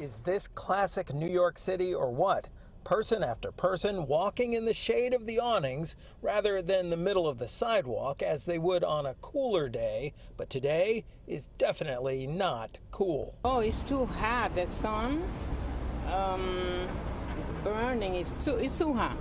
Is this classic New York City or what? Person after person walking in the shade of the awnings rather than the middle of the sidewalk as they would on a cooler day, but today is definitely not cool. Oh, it's too hot. The sun is burning. It's too hot.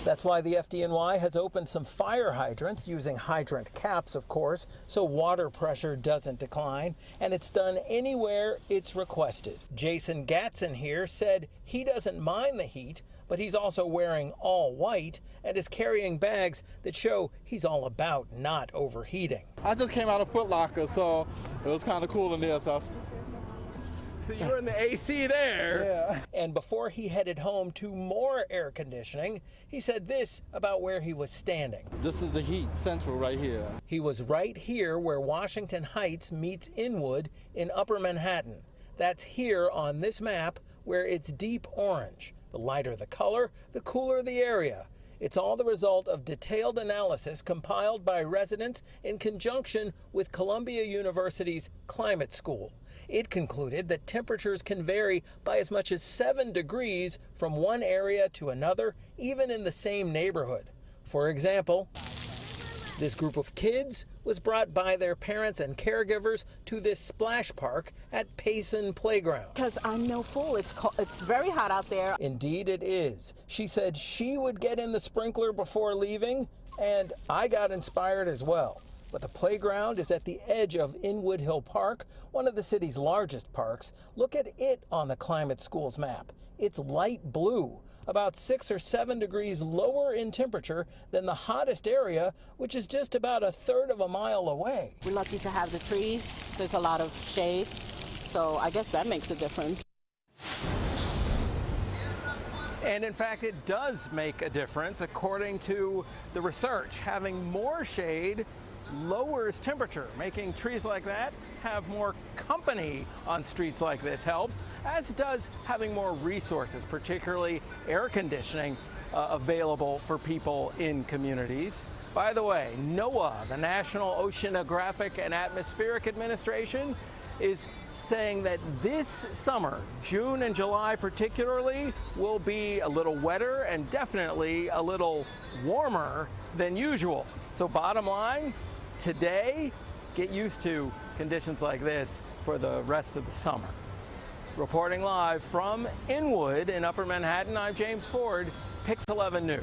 That's why the FDNY has opened some fire hydrants using hydrant caps, of course, so water pressure doesn't decline, and it's done anywhere it's requested. Jason Gatson here said he doesn't mind the heat, but he's also wearing all white and is carrying bags that show he's all about not overheating. I just came out of Foot Locker, so it was kind of cool in there. So you were in the AC there. Yeah. And before he headed home to more air conditioning, he said this about where he was standing. This is the heat central right here. He was right here where Washington Heights meets Inwood in Upper Manhattan. That's here on this map where it's deep orange. The lighter the color, the cooler the area. It's all the result of detailed analysis compiled by residents in conjunction with Columbia University's climate school. It concluded that temperatures can vary by as much as 7 degrees from one area to another, even in the same neighborhood. For example, this group of kids was brought by their parents and caregivers to this splash park at Payson Playground. Because I'm no fool. It's very hot out there. Indeed it is. She said she would get in the sprinkler before leaving, and I got inspired as well. But the playground is at the edge of Inwood Hill Park, one of the city's largest parks. Look at it on the climate school's map. It's light blue, about 6 or 7 degrees lower in temperature than the hottest area, which is just about 1/3 of a mile away. We're lucky to have the trees. There's a lot of shade, so I guess that makes a difference. And in fact, it does make a difference. According to the research, having more shade lowers temperature. Making trees like that have more company on streets like this helps, as does having more resources, particularly air conditioning, available for people in communities. By the way, NOAA, the National Oceanographic and Atmospheric Administration, is saying that this summer, June and July particularly, will be a little wetter and definitely a little warmer than usual. So bottom line, today, get used to conditions like this for the rest of the summer. Reporting live from Inwood in Upper Manhattan, I'm James Ford, Pix 11 News.